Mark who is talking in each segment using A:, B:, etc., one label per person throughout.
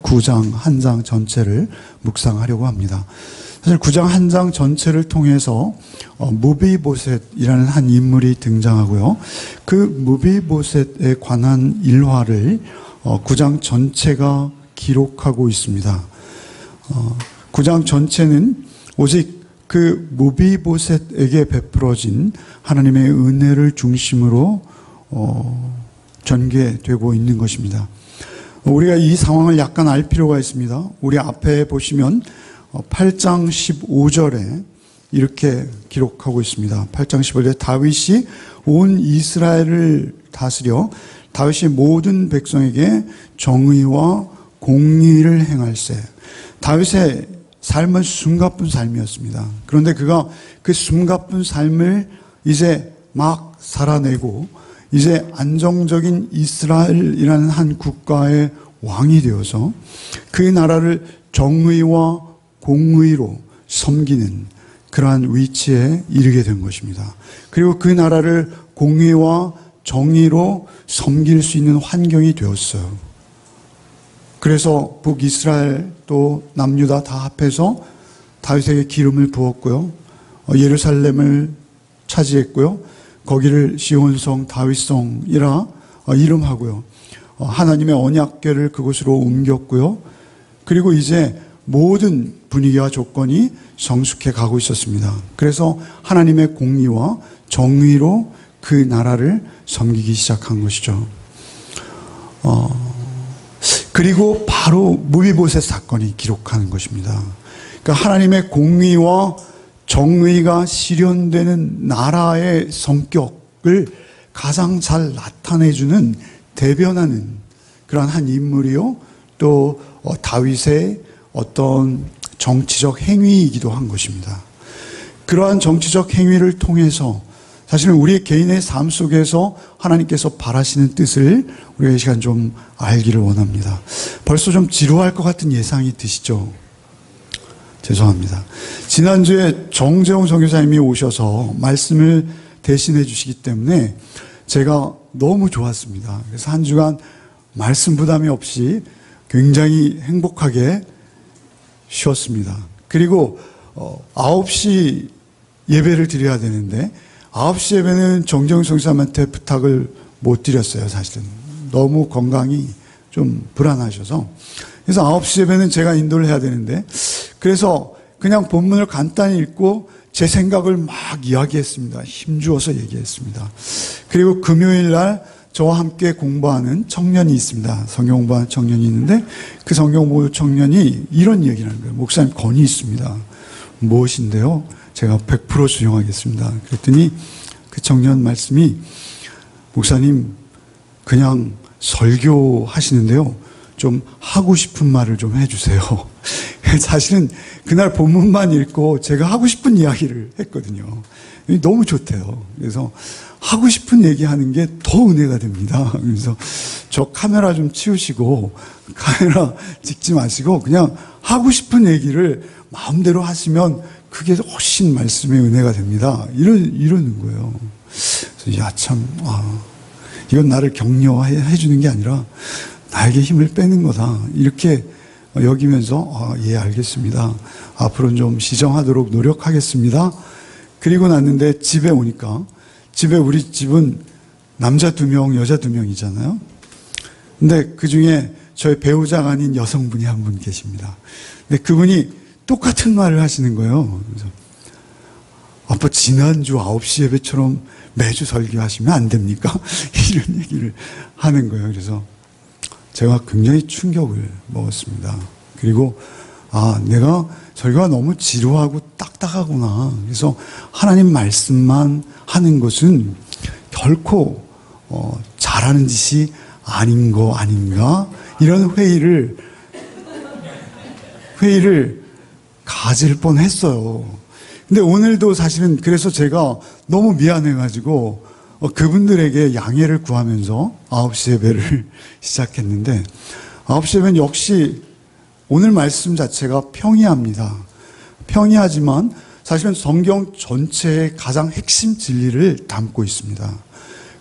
A: 9장 한 장 전체를 묵상하려고 합니다. 사실 9장 한 장 전체를 통해서 무비보셋이라는 한 인물이 등장하고요. 그 무비보셋에 관한 일화를 9장 전체가 기록하고 있습니다. 9장 전체는 오직 그 무비보셋에게 베풀어진 하나님의 은혜를 중심으로 전개되고 있는 것입니다. 우리가 이 상황을 약간 알 필요가 있습니다. 우리 앞에 보시면 8장 15절에 이렇게 기록하고 있습니다. 8장 15절에 다윗이 온 이스라엘을 다스려 다윗이 모든 백성에게 정의와 공의를 행할세. 다윗의 삶은 숨가쁜 삶이었습니다. 그런데 그가 그 숨가쁜 삶을 이제 막 살아내고 이제 안정적인 이스라엘이라는 한 국가의 왕이 되어서 그 나라를 정의와 공의로 섬기는 그러한 위치에 이르게 된 것입니다. 그리고 그 나라를 공의와 정의로 섬길 수 있는 환경이 되었어요. 그래서 북이스라엘 또 남유다 다 합해서 다윗에게 기름을 부었고요. 예루살렘을 차지했고요. 거기를 시온성 다윗성이라 이름하고요. 하나님의 언약궤를 그곳으로 옮겼고요. 그리고 이제 모든 분위기와 조건이 성숙해 가고 있었습니다. 그래서 하나님의 공의와 정의로 그 나라를 섬기기 시작한 것이죠. 그리고 바로 무비보셋 사건이 기록하는 것입니다. 그러니까 하나님의 공의와 정의가 실현되는 나라의 성격을 가장 잘 나타내주는 대변하는 그러한 한 인물이요. 또 다윗의 어떤 정치적 행위이기도 한 것입니다. 그러한 정치적 행위를 통해서 사실은 우리 개인의 삶 속에서 하나님께서 바라시는 뜻을 우리가 이 시간 좀 알기를 원합니다. 벌써 좀 지루할 것 같은 예상이 드시죠? 죄송합니다. 지난주에 정재홍 선교사님이 오셔서 말씀을 대신해 주시기 때문에 제가 너무 좋았습니다. 그래서 한 주간 말씀 부담이 없이 굉장히 행복하게 쉬었습니다. 그리고 9시 예배를 드려야 되는데 9시 예배는 정재홍 선교사님한테 부탁을 못 드렸어요. 사실은 너무 건강이 좀 불안하셔서. 그래서 9시 예배는 제가 인도를 해야 되는데 그래서 그냥 본문을 간단히 읽고 제 생각을 막 이야기했습니다. 힘주어서 얘기했습니다. 그리고 금요일 날 저와 함께 공부하는 청년이 있습니다. 성경 공부하는 청년이 있는데 그 성경 공부 청년이 이런 얘기를 하는 거예요. 목사님 건의 있습니다. 무엇인데요? 제가 100% 수용하겠습니다. 그랬더니 그 청년 말씀이 목사님 그냥 설교하시는데요. 좀 하고 싶은 말을 좀 해주세요. 사실은 그날 본문만 읽고 제가 하고 싶은 이야기를 했거든요. 너무 좋대요. 그래서 하고 싶은 얘기하는 게 더 은혜가 됩니다. 그래서 저 카메라 좀 치우시고 카메라 찍지 마시고 그냥 하고 싶은 얘기를 마음대로 하시면 그게 훨씬 말씀의 은혜가 됩니다. 이러는 거예요. 그래서 야, 참, 이건 나를 격려해 주는 게 아니라 나에게 힘을 빼는 거다. 이렇게 여기면서, 예, 알겠습니다. 앞으로는 좀 시정하도록 노력하겠습니다. 그리고 났는데 집에 오니까, 집에 우리 집은 남자 2명, 여자 2명이잖아요. 근데 그 중에 저희 배우자가 아닌 여성분이 한 분 계십니다. 근데 그분이 똑같은 말을 하시는 거예요. 그래서, 아빠, 지난주 9시 예배처럼 매주 설교하시면 안 됩니까? 이런 얘기를 하는 거예요. 그래서 제가 굉장히 충격을 먹었습니다. 그리고, 내가 설교가 너무 지루하고 딱딱하구나. 그래서 하나님 말씀만 하는 것은 결코, 잘하는 짓이 아닌 거 아닌가? 이런 회의를 가질 뻔 했어요. 근데 오늘도 사실은 그래서 제가 너무 미안해가지고 그분들에게 양해를 구하면서 9시 예배를 시작했는데 9시 예배는 역시 오늘 말씀 자체가 평이합니다. 평이하지만 사실은 성경 전체의 가장 핵심 진리를 담고 있습니다.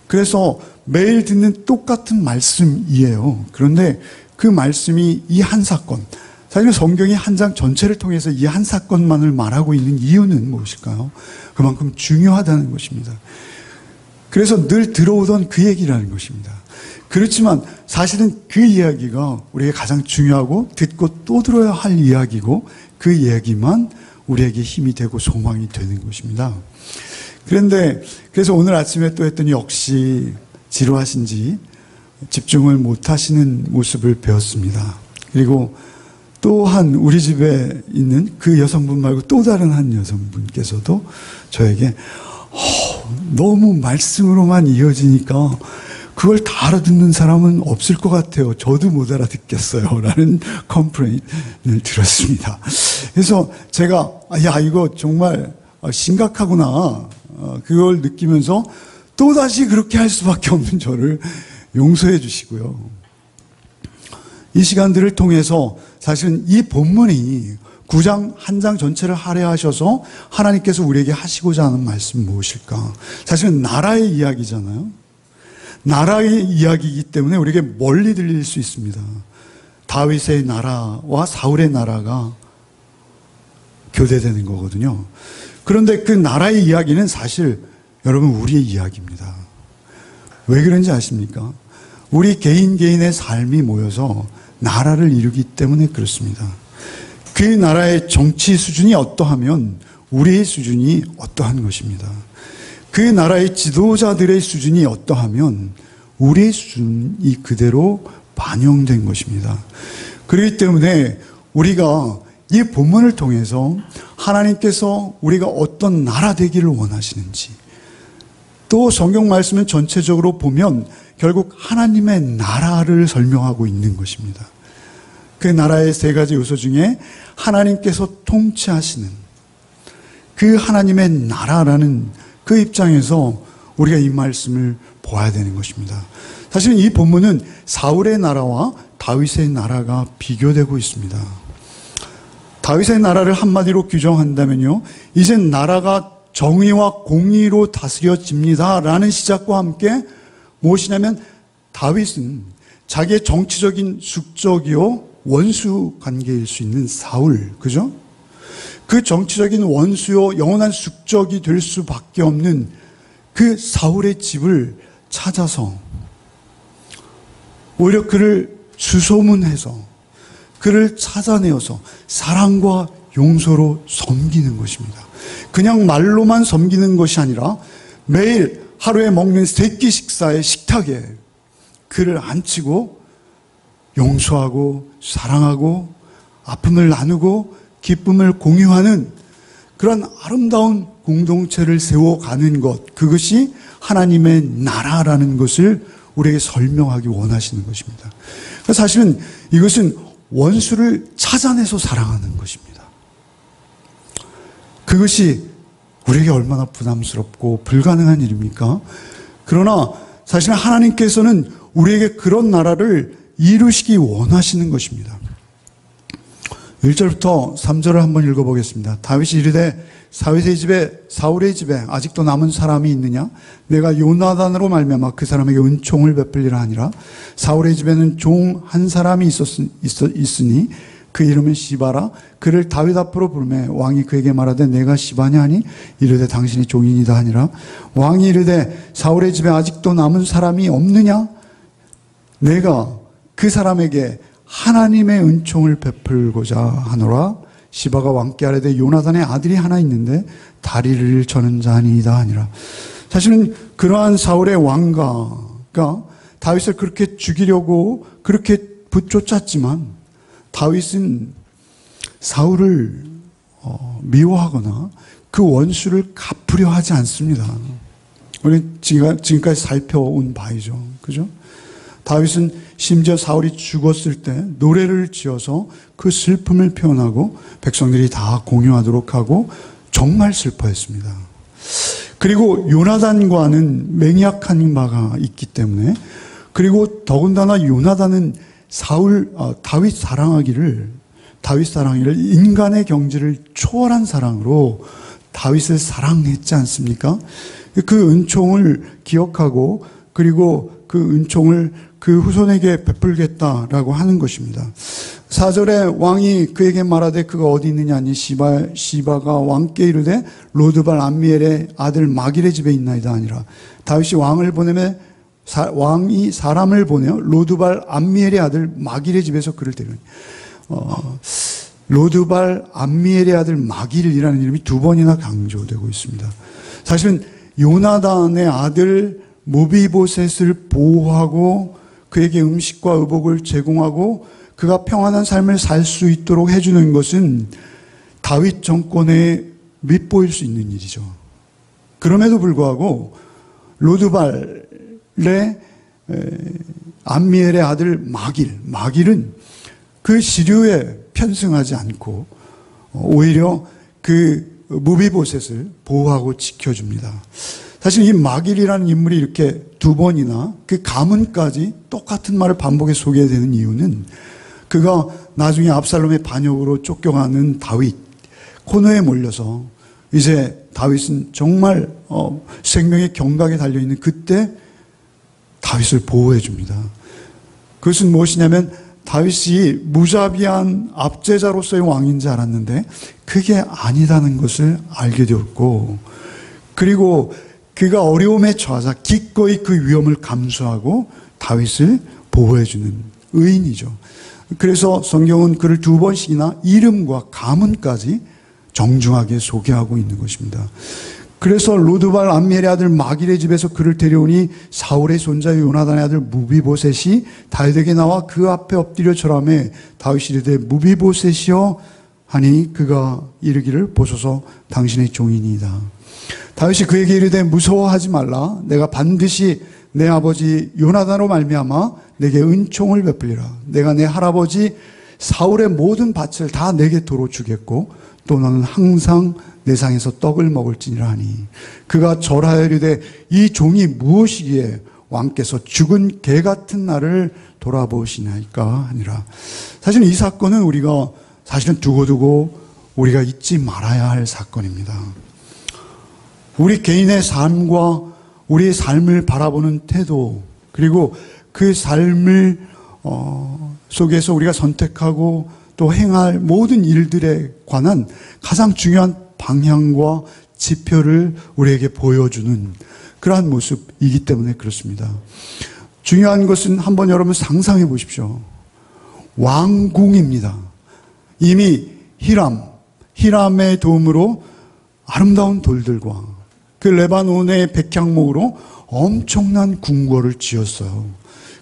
A: 그래서 매일 듣는 똑같은 말씀이에요. 그런데 그 말씀이 이 한 사건, 사실 성경이 한 장 전체를 통해서 이 한 사건만을 말하고 있는 이유는 무엇일까요? 그만큼 중요하다는 것입니다. 그래서 늘 들어오던 그 얘기라는 것입니다. 그렇지만 사실은 그 이야기가 우리에게 가장 중요하고 듣고 또 들어야 할 이야기고 그 이야기만 우리에게 힘이 되고 소망이 되는 것입니다. 그런데 그래서 오늘 아침에 또 했더니 역시 지루하신지 집중을 못 하시는 모습을 배웠습니다. 그리고 또한 우리 집에 있는 그 여성분 말고 또 다른 한 여성분께서도 저에게 너무 말씀으로만 이어지니까 그걸 다 알아듣는 사람은 없을 것 같아요. 저도 못 알아듣겠어요. 라는 컴플레인을 들었습니다. 그래서 제가 야 이거 정말 심각하구나 그걸 느끼면서 또다시 그렇게 할 수밖에 없는 저를 용서해 주시고요. 이 시간들을 통해서 사실은 이 본문이 9장 한 장 전체를 할애하셔서 하나님께서 우리에게 하시고자 하는 말씀 무엇일까? 사실은 나라의 이야기잖아요. 나라의 이야기이기 때문에 우리에게 멀리 들릴 수 있습니다. 다윗의 나라와 사울의 나라가 교대되는 거거든요. 그런데 그 나라의 이야기는 사실 여러분 우리의 이야기입니다. 왜 그런지 아십니까? 우리 개인의 삶이 모여서 나라를 이루기 때문에 그렇습니다. 그 나라의 정치 수준이 어떠하면 우리의 수준이 어떠한 것입니다. 그 나라의 지도자들의 수준이 어떠하면 우리의 수준이 그대로 반영된 것입니다. 그렇기 때문에 우리가 이 본문을 통해서 하나님께서 우리가 어떤 나라 되기를 원하시는지 또 성경 말씀은 전체적으로 보면 결국 하나님의 나라를 설명하고 있는 것입니다. 그 나라의 세 가지 요소 중에 하나님께서 통치하시는 그 하나님의 나라라는 그 입장에서 우리가 이 말씀을 보아야 되는 것입니다. 사실은 이 본문은 사울의 나라와 다윗의 나라가 비교되고 있습니다. 다윗의 나라를 한마디로 규정한다면요, 이젠 나라가 정의와 공의로 다스려집니다 라는 시작과 함께 무엇이냐면 다윗은 자기의 정치적인 숙적이요 원수 관계일 수 있는 사울, 그죠? 그 정치적인 원수요 영원한 숙적이 될 수밖에 없는 그 사울의 집을 찾아서 오히려 그를 수소문해서 그를 찾아내어서 사랑과 용서로 섬기는 것입니다. 그냥 말로만 섬기는 것이 아니라 매일 하루에 먹는 세 끼 식사의 식탁에 그를 앉히고 용서하고 사랑하고 아픔을 나누고 기쁨을 공유하는 그런 아름다운 공동체를 세워가는 것, 그것이 하나님의 나라라는 것을 우리에게 설명하기 원하시는 것입니다. 사실은 이것은 원수를 찾아내서 사랑하는 것입니다. 그것이 우리에게 얼마나 부담스럽고 불가능한 일입니까? 그러나 사실 하나님께서는 우리에게 그런 나라를 이루시기 원하시는 것입니다. 1절부터 3절을 한번 읽어보겠습니다. 다윗이 이르되 사울의 집에 아직도 남은 사람이 있느냐? 내가 요나단으로 말미암아 그 사람에게 은총을 베풀리라 하니라. 사울의 집에는 종 한 사람이 있으니 그 이름은 시바라. 그를 다윗 앞으로 부르매 왕이 그에게 말하되 내가 시바냐 하니 이르되 당신이 종이니이다 하니라. 왕이 이르되 사울의 집에 아직도 남은 사람이 없느냐? 내가 그 사람에게 하나님의 은총을 베풀고자 하노라. 시바가 왕께 아뢰되 요나단의 아들이 하나 있는데 다리를 저는 자니이다 하니라. 사실은 그러한 사울의 왕가가 다윗을 그렇게 죽이려고 그렇게 붙쫓았지만 다윗은 사울을 미워하거나 그 원수를 갚으려 하지 않습니다. 우리는 지금까지 살펴온 바이죠. 그죠? 다윗은 심지어 사울이 죽었을 때 노래를 지어서 그 슬픔을 표현하고 백성들이 다 공유하도록 하고 정말 슬퍼했습니다. 그리고 요나단과는 맹약한 바가 있기 때문에, 그리고 더군다나 요나단은 다윗 사랑하기를 인간의 경지를 초월한 사랑으로 다윗을 사랑했지 않습니까? 그 은총을 기억하고 그리고 그 은총을 그 후손에게 베풀겠다라고 하는 것입니다. 4절에 왕이 그에게 말하되 그가 어디 있느냐 하니 시바가 왕께 이르되 로드발 암미엘의 아들 마길의 집에 있나이다 하니라. 다윗이 왕을 보내매 왕이 사람을 보내어 로드발 암미엘의 아들 마길의 집에서 그를 데려오니. 로드발 암미엘의 아들 마길이라는 이름이 두 번이나 강조되고 있습니다. 사실은 요나단의 아들 무비보셋을 보호하고 그에게 음식과 의복을 제공하고 그가 평안한 삶을 살 수 있도록 해주는 것은 다윗 정권에 밉보일 수 있는 일이죠. 그럼에도 불구하고 로드발의 암미엘의 아들 마길은 그 시류에 편승하지 않고 오히려 그 무비보셋을 보호하고 지켜줍니다. 사실 이 마길이라는 인물이 이렇게 두 번이나 그 가문까지 똑같은 말을 반복해서 소개되는 이유는 그가 나중에 압살롬의 반역으로 쫓겨가는 다윗 코너에 몰려서 이제 다윗은 정말 생명의 경각에 달려있는 그때 다윗을 보호해 줍니다. 그것은 무엇이냐면 다윗이 무자비한 압제자로서의 왕인 줄 알았는데 그게 아니다는 것을 알게 되었고, 그리고 그가 어려움에 처하자 기꺼이 그 위험을 감수하고 다윗을 보호해주는 의인이죠. 그래서 성경은 그를 두 번씩이나 이름과 가문까지 정중하게 소개하고 있는 것입니다. 그래서 로드발 암미엘의 아들 마길의 집에서 그를 데려오니 사울의 손자 요나단의 아들 무비보셋이 다윗에게 나와 그 앞에 엎드려 절하매 다윗이 이르되 무비보셋이여 하니 그가 이르기를 보소서 당신의 종이니이다. 다윗이 그에게 이르되 무서워하지 말라. 내가 반드시 내 아버지 요나단으로 말미암아 내게 은총을 베풀리라. 내가 내 할아버지 사울의 모든 밭을 다 내게 도로 주겠고 또 너는 항상 내 상에서 떡을 먹을지니라 하니 그가 절하여 이르되 이 종이 무엇이기에 왕께서 죽은 개 같은 나를 돌아보시나이까 하니라. 사실 이 사건은 우리가 사실은 두고두고 우리가 잊지 말아야 할 사건입니다. 우리 개인의 삶과 우리의 삶을 바라보는 태도, 그리고 그 삶을 속에서 우리가 선택하고 또 행할 모든 일들에 관한 가장 중요한 방향과 지표를 우리에게 보여주는 그러한 모습이기 때문에 그렇습니다. 중요한 것은 한번 여러분 상상해 보십시오. 왕궁입니다. 이미 히람의 도움으로 아름다운 돌들과 그 레바논의 백향목으로 엄청난 궁궐을 지었어요.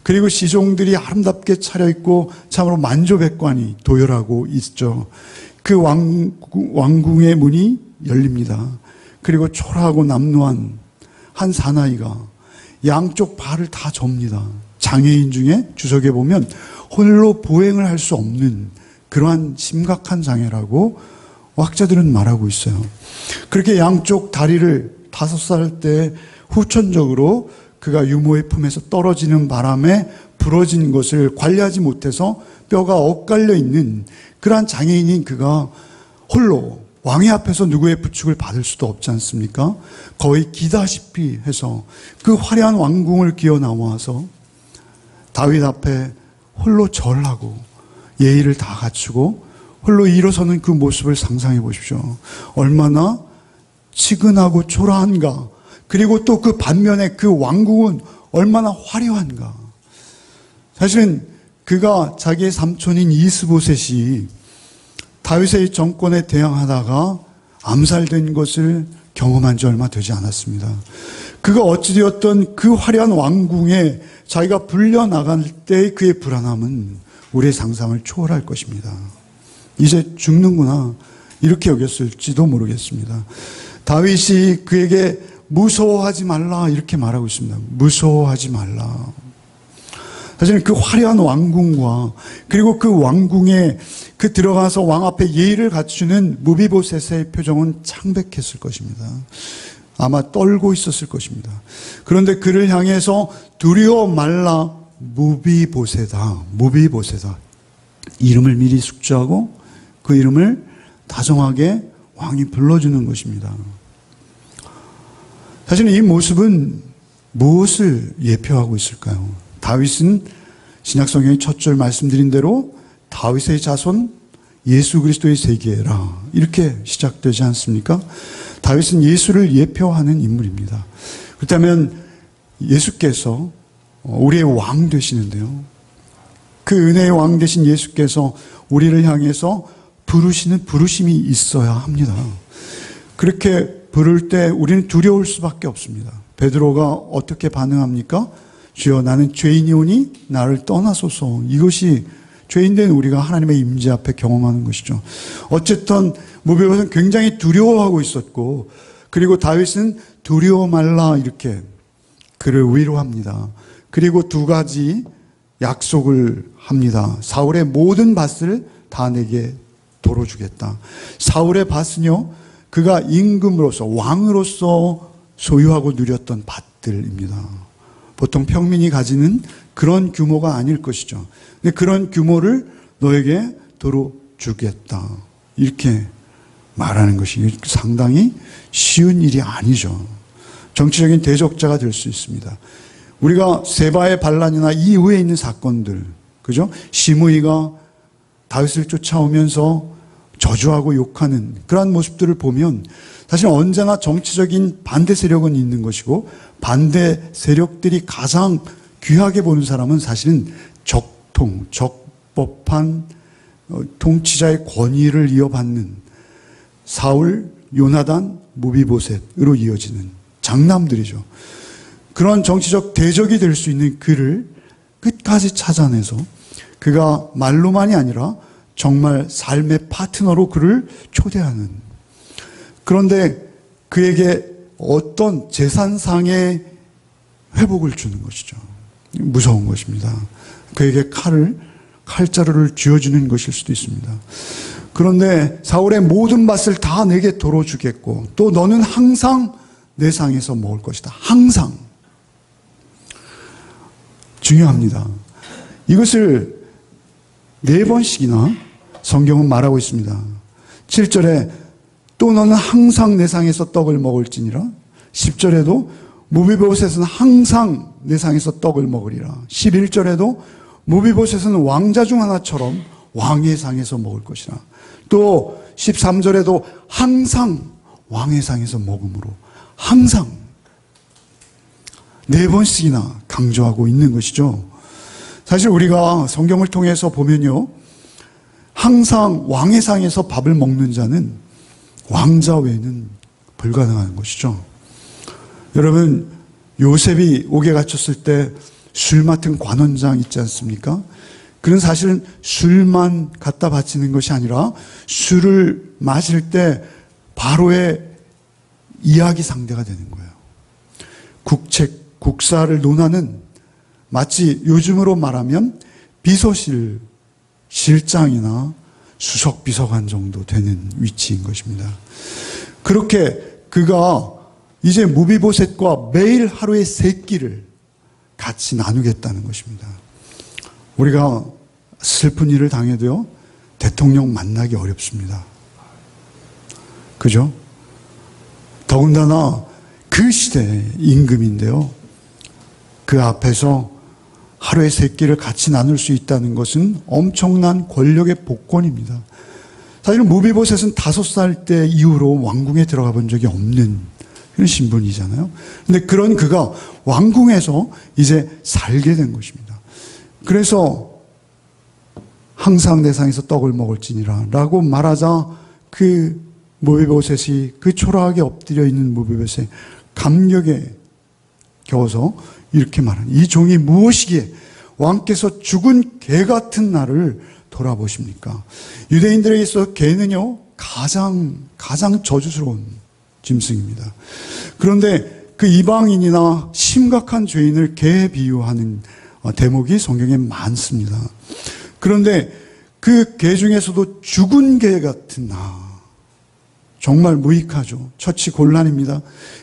A: 그리고 시종들이 아름답게 차려있고 참으로 만조백관이 도열하고 있죠. 그 왕궁의 문이 열립니다. 그리고 초라하고 남루한 한 사나이가 양쪽 발을 다 접니다. 장애인 중에 주석에 보면 홀로 보행을 할 수 없는 그러한 심각한 장애라고 학자들은 말하고 있어요. 그렇게 양쪽 다리를 5살 때 후천적으로 그가 유모의 품에서 떨어지는 바람에 부러진 것을 관리하지 못해서 뼈가 엇갈려 있는 그러한 장애인인 그가 홀로 왕의 앞에서 누구의 부축을 받을 수도 없지 않습니까? 거의 기다시피 해서 그 화려한 왕궁을 기어 나와서 다윗 앞에 홀로 절하고 예의를 다 갖추고 홀로 일어서는 그 모습을 상상해 보십시오. 얼마나 치근하고 초라한가. 그리고 또 그 반면에 그 왕궁은 얼마나 화려한가. 사실은 그가 자기의 삼촌인 이스보셋이 다윗의 정권에 대항하다가 암살된 것을 경험한 지 얼마 되지 않았습니다. 그가 어찌되었던 그 화려한 왕궁에 자기가 불려나갈 때의 그의 불안함은 우리의 상상을 초월할 것입니다. 이제 죽는구나 이렇게 여겼을지도 모르겠습니다. 다윗이 그에게 무서워하지 말라 이렇게 말하고 있습니다. 무서워하지 말라. 사실은 그 화려한 왕궁과 그리고 그 왕궁에 그 들어가서 왕 앞에 예의를 갖추는 무비보셋의 표정은 창백했을 것입니다. 아마 떨고 있었을 것입니다. 그런데 그를 향해서 두려워 말라 무비보셋아 이름을 미리 숙지하고 그 이름을 다정하게 왕이 불러주는 것입니다. 사실은 이 모습은 무엇을 예표하고 있을까요? 다윗은 신약성경의 첫 줄 말씀드린 대로 다윗의 자손 예수 그리스도의 세계라 이렇게 시작되지 않습니까? 다윗은 예수를 예표하는 인물입니다. 그렇다면 예수께서 우리의 왕 되시는데요. 그 은혜의 왕 되신 예수께서 우리를 향해서 부르시는 부르심이 있어야 합니다. 그렇게 부를 때 우리는 두려울 수밖에 없습니다. 베드로가 어떻게 반응합니까? 주여 나는 죄인이오니 나를 떠나소서. 이것이 죄인된 우리가 하나님의 임재 앞에 경험하는 것이죠. 어쨌든 무비보셋은 굉장히 두려워하고 있었고 그리고 다윗은 두려워 말라 이렇게 그를 위로합니다. 그리고 두 가지 약속을 합니다. 사울의 모든 밭을 다 내게 도로 주겠다. 사울의 밭은요, 그가 임금으로서 왕으로서 소유하고 누렸던 밭들입니다. 보통 평민이 가지는 그런 규모가 아닐 것이죠. 근데 그런 규모를 너에게 도로 주겠다. 이렇게 말하는 것이 상당히 쉬운 일이 아니죠. 정치적인 대적자가 될 수 있습니다. 우리가 세바의 반란이나 이후에 있는 사건들, 그죠? 시므이가 다윗을 쫓아오면서 저주하고 욕하는 그러한 모습들을 보면 사실 언제나 정치적인 반대 세력은 있는 것이고 반대 세력들이 가장 귀하게 보는 사람은 사실은 적법한 통치자의 권위를 이어받는 사울, 요나단, 무비보셋으로 이어지는 장남들이죠. 그런 정치적 대적이 될 수 있는 그를 끝까지 찾아내서 그가 말로만이 아니라 정말 삶의 파트너로 그를 초대하는, 그런데 그에게 어떤 재산상의 회복을 주는 것이죠. 무서운 것입니다. 그에게 칼자루를 쥐어주는 것일 수도 있습니다. 그런데 사울의 모든 밭을 다 내게 도로 주겠고 또 너는 항상 내 상에서 먹을 것이다. 항상. 중요합니다. 이것을 4번씩이나 성경은 말하고 있습니다. 7절에 또 너는 항상 내 상에서 떡을 먹을지니라. 10절에도 무비보셋은 항상 내 상에서 떡을 먹으리라. 11절에도 무비보셋은 왕자 중 하나처럼 왕의 상에서 먹을 것이라. 또 13절에도 항상 왕의 상에서 먹음으로 항상 4번씩이나 강조하고 있는 것이죠. 사실 우리가 성경을 통해서 보면요, 항상 왕의 상에서 밥을 먹는 자는 왕자 외에는 불가능한 것이죠. 여러분, 요셉이 옥에 갇혔을 때 술 맡은 관원장 있지 않습니까? 그는 사실은 술만 갖다 바치는 것이 아니라 술을 마실 때 바로의 이야기 상대가 되는 거예요. 국사를 논하는, 마치 요즘으로 말하면 비서실 실장이나 수석 비서관 정도 되는 위치인 것입니다. 그렇게 그가 이제 무비보셋과 매일 하루의 3끼를 같이 나누겠다는 것입니다. 우리가 슬픈 일을 당해도요, 대통령 만나기 어렵습니다. 그죠? 더군다나 그 시대의 임금인데요, 그 앞에서 하루의 3끼를 같이 나눌 수 있다는 것은 엄청난 권력의 복권입니다. 사실은 무비보셋은 5살 때 이후로 왕궁에 들어가 본 적이 없는 그런 신분이잖아요. 그런데 그런 그가 왕궁에서 이제 살게 된 것입니다. 그래서 항상 내 상에서 떡을 먹을지니라 라고 말하자 그 무비보셋이, 그 초라하게 엎드려 있는 무비보셋의 감격에 겨워서 이렇게 말하는, 이 종이 무엇이기에 왕께서 죽은 개 같은 나를 돌아보십니까? 유대인들에게 있어서 개는요, 가장 저주스러운 짐승입니다. 그런데 그 이방인이나 심각한 죄인을 개에 비유하는 대목이 성경에 많습니다. 그런데 그 개 중에서도 죽은 개 같은 나, 정말 무익하죠. 처치곤란입니다.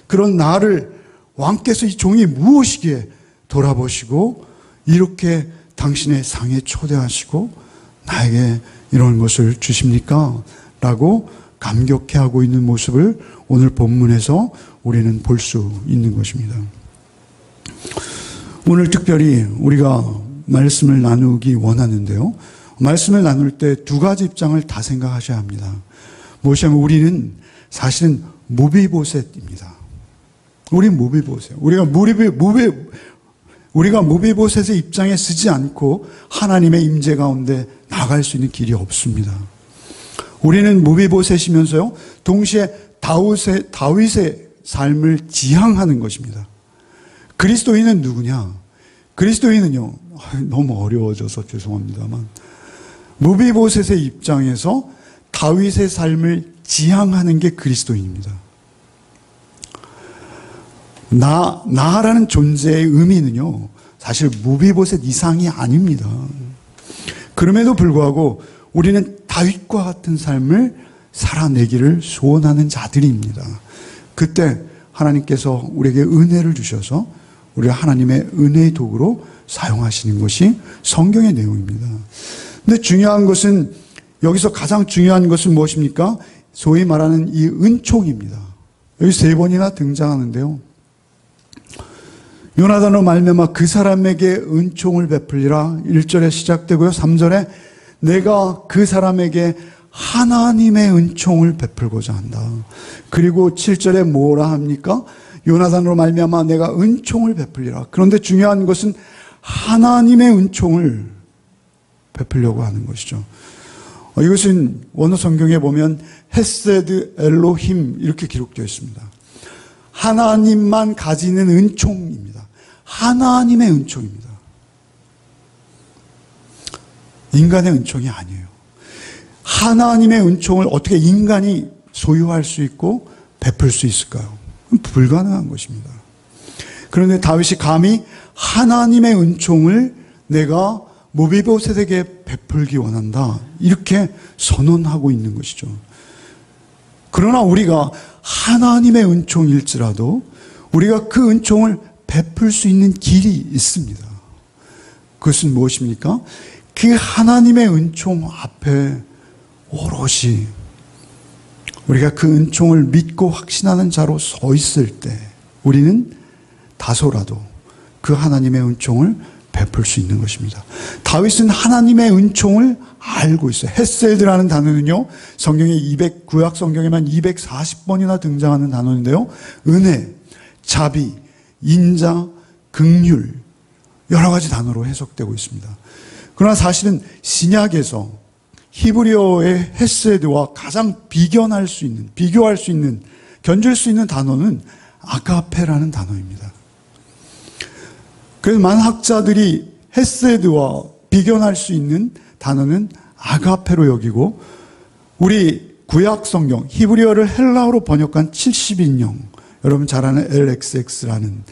A: 그런 나를 왕께서 이 종이 무엇이기에 돌아보시고 이렇게 당신의 상에 초대하시고 나에게 이런 것을 주십니까? 라고 감격해하고 있는 모습을 오늘 본문에서 우리는 볼 수 있는 것입니다. 오늘 특별히 우리가 말씀을 나누기 원하는데요. 말씀을 나눌 때 두 가지 입장을 다 생각하셔야 합니다. 무엇이냐면 우리는 사실은 무비보셋입니다. 우리는 무비보셋. 우리가 무비보셋의 입장에 서지 않고 하나님의 임재 가운데 나갈 수 있는 길이 없습니다. 우리는 무비보셋이면서요, 동시에 다윗의 삶을 지향하는 것입니다. 그리스도인은 누구냐? 그리스도인은요, 너무 어려워져서 죄송합니다만, 무비보셋의 입장에서 다윗의 삶을 지향하는 게 그리스도인입니다. 나라는 존재의 의미는요, 사실 무비보셋 이상이 아닙니다. 그럼에도 불구하고 우리는 다윗과 같은 삶을 살아내기를 소원하는 자들입니다. 그때 하나님께서 우리에게 은혜를 주셔서 우리가 하나님의 은혜의 도구로 사용하시는 것이 성경의 내용입니다. 근데 중요한 것은, 여기서 가장 중요한 것은 무엇입니까? 소위 말하는 이 은총입니다. 여기 3번이나 등장하는데요. 요나단으로 말미암아 그 사람에게 은총을 베풀리라 1절에 시작되고요. 3절에 내가 그 사람에게 하나님의 은총을 베풀고자 한다. 그리고 7절에 뭐라 합니까? 요나단으로 말미암아 내가 은총을 베풀리라. 그런데 중요한 것은 하나님의 은총을 베풀려고 하는 것이죠. 이것은 원어 성경에 보면 헤세드 엘로힘 이렇게 기록되어 있습니다. 하나님만 가지는 은총입니다. 하나님의 은총입니다. 인간의 은총이 아니에요. 하나님의 은총을 어떻게 인간이 소유할 수 있고 베풀 수 있을까요? 불가능한 것입니다. 그런데 다윗이 감히 하나님의 은총을 내가 무비보셋에게 베풀기 원한다, 이렇게 선언하고 있는 것이죠. 그러나 우리가 하나님의 은총일지라도 우리가 그 은총을 베풀 수 있는 길이 있습니다. 그것은 무엇입니까? 그 하나님의 은총 앞에 오롯이 우리가 그 은총을 믿고 확신하는 자로 서 있을 때 우리는 다소라도 그 하나님의 은총을 베풀 수 있는 것입니다. 다윗은 하나님의 은총을 알고 있어요. 헤세드라는 단어는요, 성경에 구약 성경에만 240번이나 등장하는 단어인데요, 은혜, 자비, 인자, 긍휼, 여러 가지 단어로 해석되고 있습니다. 그러나 사실은 신약에서 히브리어의 헤세드와 가장 비교할 수 있는, 견줄 수 있는 단어는 아가페라는 단어입니다. 그래서 많은 학자들이 헤세드와 비교할 수 있는 단어는 아가페로 여기고, 우리 구약 성경, 히브리어를 헬라어로 번역한 70인용, 여러분 잘 아는 LXX라는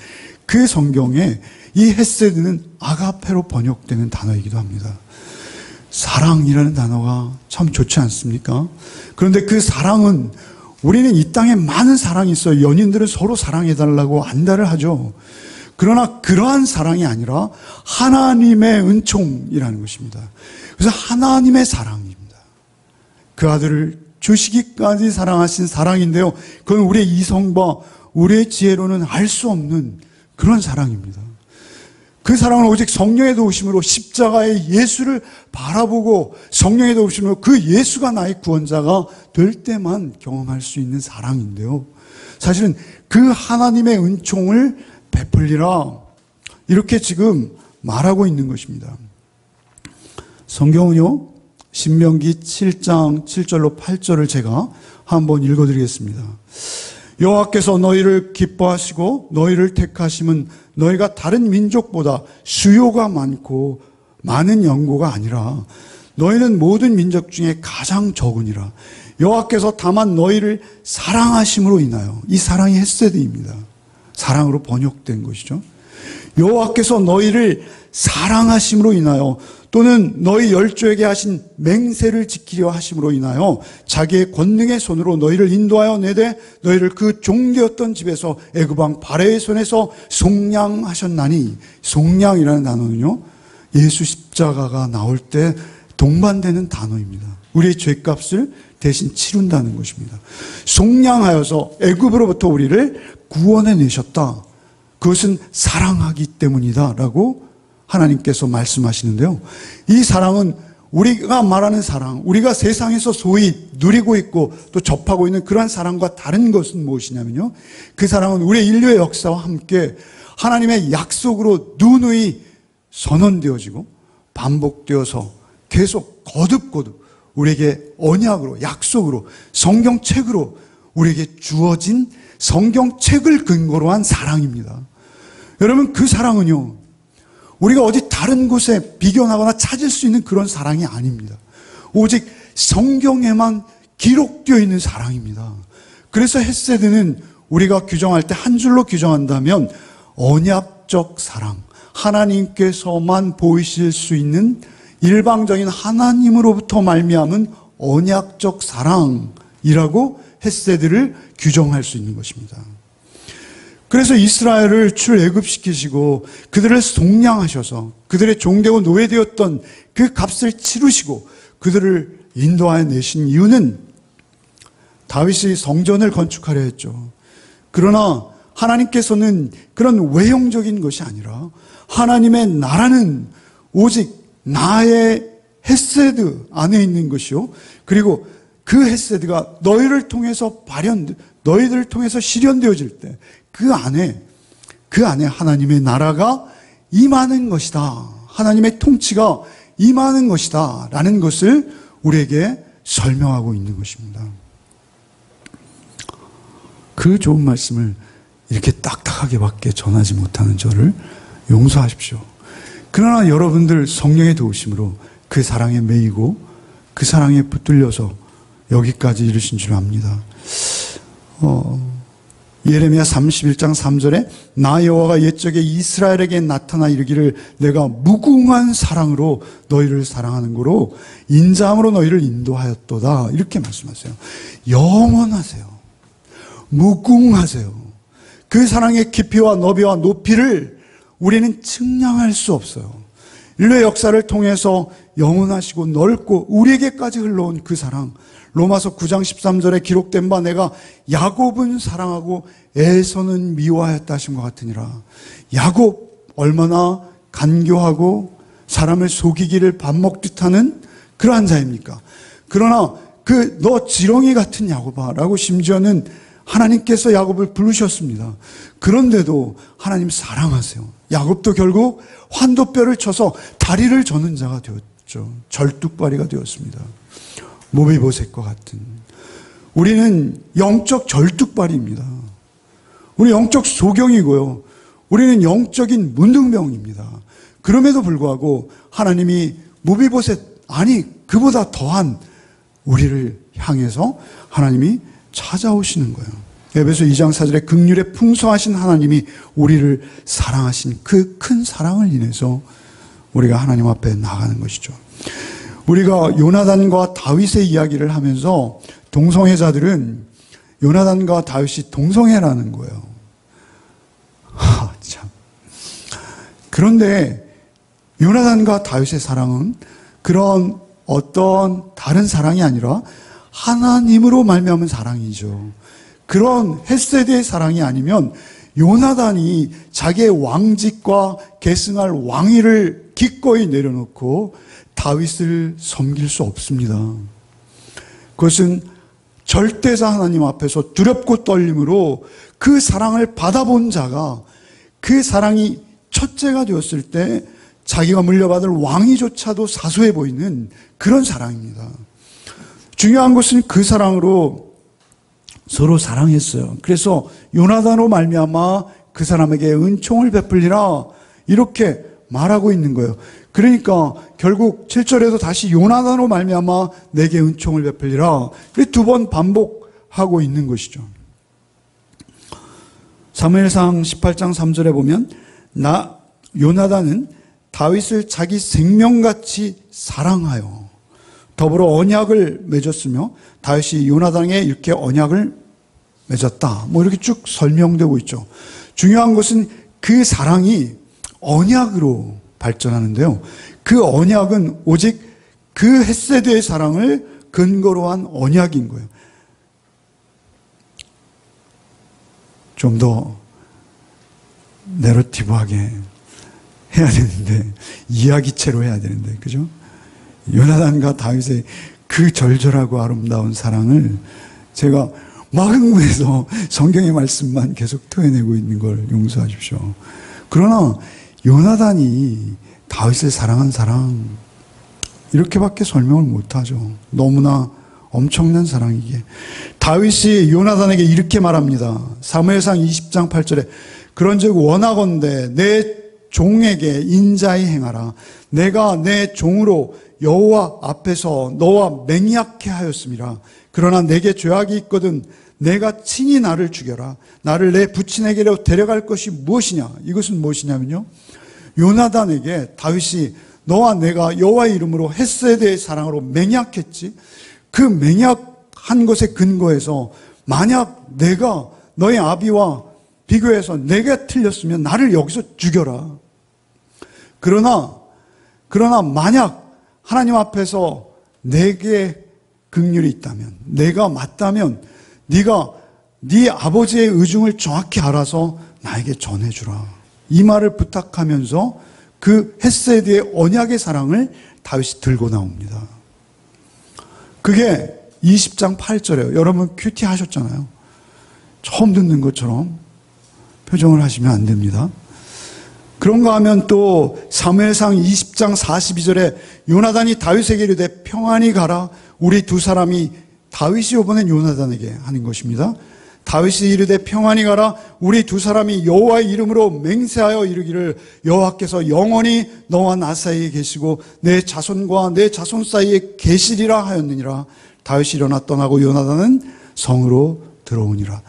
A: 그 성경에 이 헤세드는 아가페로 번역되는 단어이기도 합니다. 사랑이라는 단어가 참 좋지 않습니까? 그런데 그 사랑은, 우리는 이 땅에 많은 사랑이 있어요. 연인들은 서로 사랑해달라고 안달을 하죠. 그러나 그러한 사랑이 아니라 하나님의 은총이라는 것입니다. 그래서 하나님의 사랑입니다. 그 아들을 주시기까지 사랑하신 사랑인데요, 그건 우리의 이성과 우리의 지혜로는 알 수 없는 그런 사랑입니다. 그 사랑은 오직 성령의 도우심으로 십자가의 예수를 바라보고 성령의 도우심으로 그 예수가 나의 구원자가 될 때만 경험할 수 있는 사랑인데요, 사실은 그 하나님의 은총을 베풀리라, 이렇게 지금 말하고 있는 것입니다. 성경은요, 신명기 7장 7절로 8절을 제가 한번 읽어드리겠습니다. 여호와께서 너희를 기뻐하시고 너희를 택하심은 너희가 다른 민족보다 수요가 많고 많은 연고가 아니라 너희는 모든 민족 중에 가장 적으니라. 여호와께서 다만 너희를 사랑하심으로 인하여, 이 사랑이 헤세드입니다. 사랑으로 번역된 것이죠. 여호와께서 너희를 사랑하심으로 인하여, 또는 너희 열조에게 하신 맹세를 지키려 하심으로 인하여 자기의 권능의 손으로 너희를 인도하여 내되 너희를 그 종되었던 집에서 애굽 왕 바레의 손에서 속량하셨나니, 속량이라는 단어는요, 예수 십자가가 나올 때 동반되는 단어입니다. 우리의 죄값을 대신 치른다는 것입니다. 속량하여서 애굽으로부터 우리를 구원해 내셨다. 그것은 사랑하기 때문이다라고 하나님께서 말씀하시는데요. 이 사랑은 우리가 말하는 사랑, 우리가 세상에서 소위 누리고 있고 또 접하고 있는 그러한 사랑과 다른 것은 무엇이냐면요. 그 사랑은 우리의 인류의 역사와 함께 하나님의 약속으로 누누이 선언되어지고 반복되어서 계속 거듭거듭 우리에게 언약으로, 약속으로, 성경책으로 우리에게 주어진 성경책을 근거로 한 사랑입니다. 여러분, 그 사랑은요, 우리가 어디 다른 곳에 비견하거나 찾을 수 있는 그런 사랑이 아닙니다. 오직 성경에만 기록되어 있는 사랑입니다. 그래서 헤세드는 우리가 규정할 때 한 줄로 규정한다면 언약적 사랑, 하나님께서만 보이실 수 있는 일방적인 하나님으로부터 말미암은 언약적 사랑이라고 헤세드를 규정할 수 있는 것입니다. 그래서 이스라엘을 출애굽시키시고 그들을 속량하셔서 그들의 종되고 노예되었던 그 값을 치르시고 그들을 인도하여 내신 이유는 다윗이 성전을 건축하려 했죠. 그러나 하나님께서는 그런 외형적인 것이 아니라 하나님의 나라는 오직 나의 헤세드 안에 있는 것이요. 그리고 그 헤세드가 너희들을 통해서 실현되어질 때 그 안에 하나님의 나라가 임하는 것이다. 하나님의 통치가 임하는 것이다. 라는 것을 우리에게 설명하고 있는 것입니다. 그 좋은 말씀을 이렇게 딱딱하게밖에 전하지 못하는 저를 용서하십시오. 그러나 여러분들 성령의 도우심으로 그 사랑에 매이고 그 사랑에 붙들려서 여기까지 이르신 줄 압니다. 예레미야 31장 3절에 나 여호와가 옛적에 이스라엘에게 나타나 이르기를 내가 무궁한 사랑으로 너희를 사랑하는 거로 인자함으로 너희를 인도하였도다. 이렇게 말씀하세요. 영원하세요. 무궁하세요. 그 사랑의 깊이와 너비와 높이를 우리는 측량할 수 없어요. 인류의 역사를 통해서 영원하시고 넓고 우리에게까지 흘러온 그 사랑, 로마서 9장 13절에 기록된 바 내가 야곱은 사랑하고 에서는 미워하였다 하신 것 같으니라. 야곱 얼마나 간교하고 사람을 속이기를 밥 먹듯 하는 그러한 자입니까? 그러나 너 지렁이 같은 야곱아 라고 심지어는 하나님께서 야곱을 부르셨습니다. 그런데도 하나님 사랑하세요. 야곱도 결국 환도뼈를 쳐서 다리를 저는 자가 되었죠. 절뚝발이가 되었습니다. 모비보셋과 같은. 우리는 영적 절뚝발입니다. 우리 영적 소경이고요. 우리는 영적인 문둥병입니다. 그럼에도 불구하고 하나님이 모비보셋, 아니 그보다 더한 우리를 향해서 하나님이 찾아오시는 거예요. 에베소 2장 4절에 긍휼에 풍성하신 하나님이 우리를 사랑하신 그 큰 사랑을 인해서 우리가 하나님 앞에 나가는 것이죠. 우리가 요나단과 다윗의 이야기를 하면서 동성애자들은 요나단과 다윗이 동성애라는 거예요. 참. 그런데 요나단과 다윗의 사랑은 그런 어떤 다른 사랑이 아니라 하나님으로 말미암은 사랑이죠. 그런 헤세드의 사랑이 아니면 요나단이 자기의 왕직과 계승할 왕위를 기꺼이 내려놓고 다윗을 섬길 수 없습니다. 그것은 절대자 하나님 앞에서 두렵고 떨림으로 그 사랑을 받아본 자가 그 사랑이 첫째가 되었을 때 자기가 물려받을 왕위조차도 사소해 보이는 그런 사랑입니다. 중요한 것은 그 사랑으로 서로 사랑했어요. 그래서 요나단으로 말미암아 그 사람에게 은총을 베풀리라 이렇게 말하고 있는 거예요. 그러니까 결국 7절에도 다시 요나단으로 말미암아 내게 은총을 베풀리라 두 번 반복하고 있는 것이죠. 사무엘상 18장 3절에 보면 요나단은 다윗을 자기 생명같이 사랑하여 더불어 언약을 맺었으며 다윗이 요나단에게 이렇게 언약을 맺었다. 이렇게 쭉 설명되고 있죠. 중요한 것은 그 사랑이 언약으로 발전하는데요. 그 언약은 오직 그 헤세드의 사랑을 근거로 한 언약인 거예요. 좀 더 내러티브하게 해야 되는데, 이야기체로 해야 되는데, 그죠? 요나단과 다윗의 그 절절하고 아름다운 사랑을 제가 막 흥분해서 성경의 말씀만 계속 토해내고 있는 걸 용서하십시오. 그러나 요나단이 다윗을 사랑한 사랑, 이렇게밖에 설명을 못하죠. 너무나 엄청난 사랑이기에. 다윗이 요나단에게 이렇게 말합니다. 사무엘상 20장 8절에 그런즉 원하건대 내 종에게 인자히 행하라. 내가 내 종으로 여호와 앞에서 너와 맹약해 하였음이라. 그러나 내게 죄악이 있거든 내가 친히 나를 죽여라. 나를 내 부친에게로 데려갈 것이 무엇이냐. 이것은 무엇이냐면요, 요나단에게 다윗이 너와 내가 여호와의 이름으로 헷세대의 사랑으로 맹약했지. 그 맹약한 것에 근거해서 만약 내가 너의 아비와 비교해서 내가 틀렸으면 나를 여기서 죽여라. 그러나 만약 하나님 앞에서 내게 긍휼이 있다면, 내가 맞다면 네가 네 아버지의 의중을 정확히 알아서 나에게 전해주라. 이 말을 부탁하면서 그 헷세드의 언약의 사랑을 다윗이 들고 나옵니다. 그게 20장 8절이에요. 여러분 큐티 하셨잖아요. 처음 듣는 것처럼 표정을 하시면 안 됩니다. 그런가 하면 또 사무엘상 20장 42절에 요나단이 다윗에게 이르되 평안히 가라. 우리 두 사람이, 다윗이 이번엔 요나단에게 하는 것입니다. 다윗이 이르되 평안히 가라. 우리 두 사람이 여호와의 이름으로 맹세하여 이르기를 여호와께서 영원히 너와 나 사이에 계시고 내 자손과 내 자손 사이에 계시리라 하였느니라. 다윗이 일어나 떠나고 요나단은 성으로 들어오니라.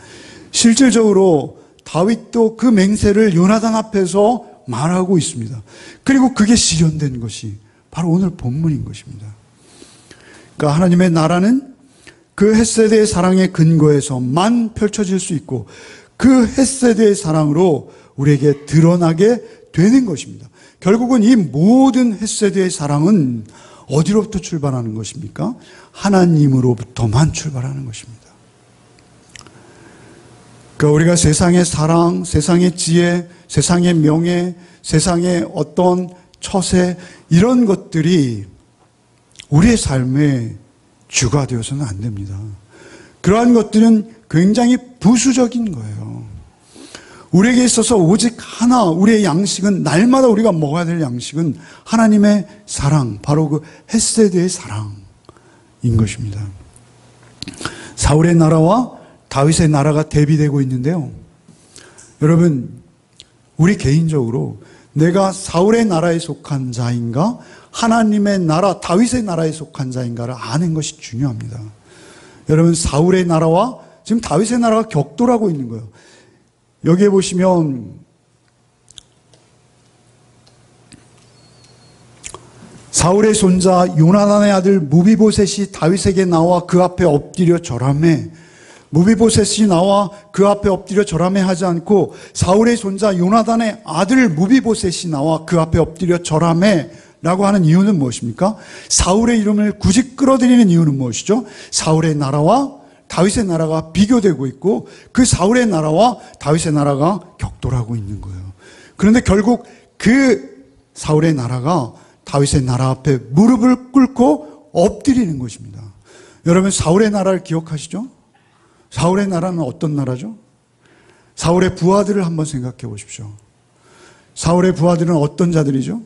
A: 실질적으로 다윗도 그 맹세를 요나단 앞에서 말하고 있습니다. 그리고 그게 실현된 것이 바로 오늘 본문인 것입니다. 그러니까 하나님의 나라는 그 헷세대의 사랑의 근거에서만 펼쳐질 수 있고 그 헷세대의 사랑으로 우리에게 드러나게 되는 것입니다. 결국은 이 모든 헷세대의 사랑은 어디로부터 출발하는 것입니까? 하나님으로부터만 출발하는 것입니다. 그러니까 우리가 세상의 사랑, 세상의 지혜, 세상의 명예, 세상의 어떤 처세, 이런 것들이 우리의 삶의 주가 되어서는 안 됩니다. 그러한 것들은 굉장히 부수적인 거예요. 우리에게 있어서 오직 하나, 우리의 양식은, 날마다 우리가 먹어야 될 양식은 하나님의 사랑, 바로 그 헷세드의 사랑인 것입니다. 사울의 나라와 다윗의 나라가 대비되고 있는데요. 여러분, 우리 개인적으로 내가 사울의 나라에 속한 자인가, 하나님의 나라, 다윗의 나라에 속한 자인가를 아는 것이 중요합니다. 여러분, 사울의 나라와 지금 다윗의 나라가 격돌하고 있는 거예요. 여기에 보시면 사울의 손자 요나단의 아들 무비보셋이 다윗에게 나와 그 앞에 엎드려 절하매, 무비보셋이 나와 그 앞에 엎드려 절하매 하지 않고 사울의 손자 요나단의 아들 무비보셋이 나와 그 앞에 엎드려 절하매 라고 하는 이유는 무엇입니까? 사울의 이름을 굳이 끌어들이는 이유는 무엇이죠? 사울의 나라와 다윗의 나라가 비교되고 있고 그 사울의 나라와 다윗의 나라가 격돌하고 있는 거예요. 그런데 결국 그 사울의 나라가 다윗의 나라 앞에 무릎을 꿇고 엎드리는 것입니다. 여러분, 사울의 나라를 기억하시죠? 사울의 나라는 어떤 나라죠? 사울의 부하들을 한번 생각해 보십시오. 사울의 부하들은 어떤 자들이죠?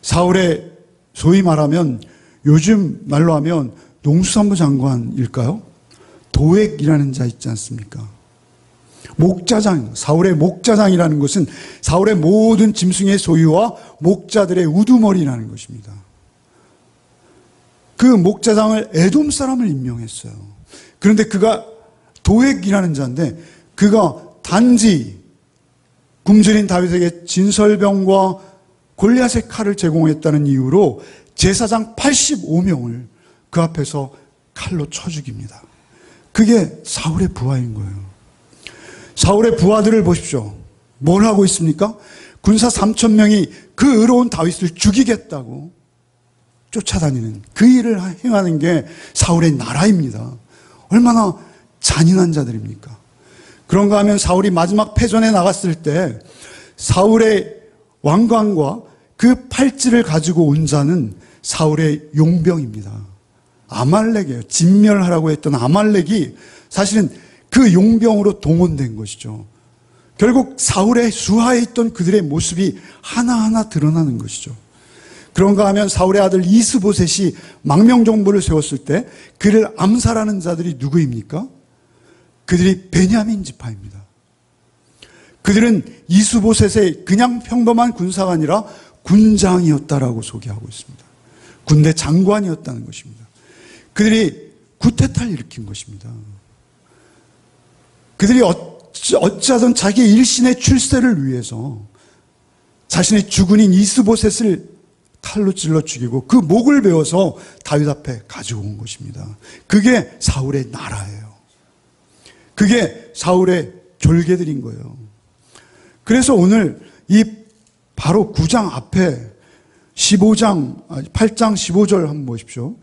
A: 사울의 소위 말하면 요즘 말로 하면 농수산부 장관일까요? 도액이라는 자 있지 않습니까? 목자장, 사울의 목자장이라는 것은 사울의 모든 짐승의 소유와 목자들의 우두머리라는 것입니다. 그 목자장을 에돔 사람을 임명했어요. 그런데 그가 도액이라는 자인데 그가 단지 굶주린 다윗에게 진설병과 골리앗의 칼을 제공했다는 이유로 제사장 85명을 그 앞에서 칼로 쳐 죽입니다. 그게 사울의 부하인 거예요. 사울의 부하들을 보십시오. 뭘 하고 있습니까? 군사 3,000명이 그 의로운 다윗을 죽이겠다고 쫓아다니는 그 일을 행하는 게 사울의 나라입니다. 얼마나 잔인한 자들입니까? 그런가 하면 사울이 마지막 패전에 나갔을 때 사울의 왕관과 그 팔찌를 가지고 온 자는 사울의 용병입니다. 아말렉이에요. 진멸하라고 했던 아말렉이 사실은 그 용병으로 동원된 것이죠. 결국 사울의 수하에 있던 그들의 모습이 하나하나 드러나는 것이죠. 그런가 하면 사울의 아들 이스보셋이 망명정부를 세웠을 때 그를 암살하는 자들이 누구입니까? 그들이 베냐민 지파입니다. 그들은 이스보셋의 그냥 평범한 군사가 아니라 군장이었다라고 소개하고 있습니다. 군대 장관이었다는 것입니다. 그들이 구테타를 일으킨 것입니다. 그들이 어찌하든 자기 일신의 출세를 위해서 자신의 주군인 이스보셋을 칼로 찔러 죽이고 그 목을 베어서 다윗 앞에 가지고 온 것입니다. 그게 사울의 나라예요. 그게 사울의 졸개들인 거예요. 그래서 오늘 이 바로 9장 앞에 8장 15절 한번 보십시오.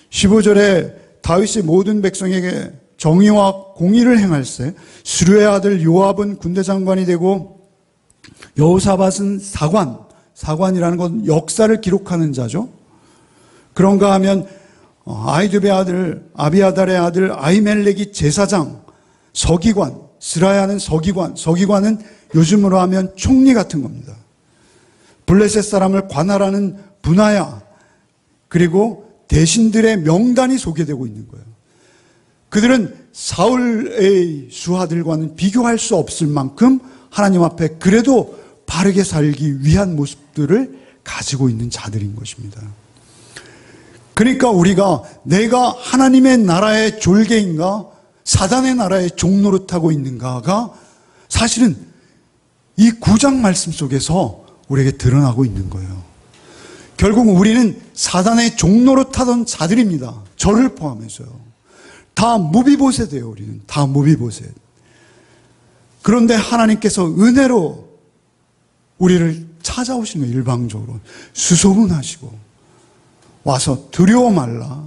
A: 15절에 다윗이 모든 백성에게 정의와 공의를 행할세 스루의 아들 요압은 군대 장관이 되고 여호사밧은 사관이라는 건 역사를 기록하는 자죠. 그런가 하면 아히두베의 아들 아비아달의 아들 아히멜렉이 제사장, 서기관, 스라야는 서기관은 요즘으로 하면 총리 같은 겁니다. 블레셋 사람을 관할하는 분하야, 그리고 대신들의 명단이 소개되고 있는 거예요. 그들은 사울의 수하들과는 비교할 수 없을 만큼 하나님 앞에 그래도 바르게 살기 위한 모습들을 가지고 있는 자들인 것입니다. 그러니까 우리가 내가 하나님의 나라의 졸개인가 사단의 나라의 종노릇하고 있는가가 사실은 이 9장 말씀 속에서 우리에게 드러나고 있는 거예요. 결국 우리는 사단의 종노릇하던 자들입니다. 저를 포함해서요. 다 무비보셋이에요. 우리는 다 무비보셋. 그런데 하나님께서 은혜로 우리를 찾아오시는 거예요. 일방적으로 수소문하시고 와서 두려워 말라.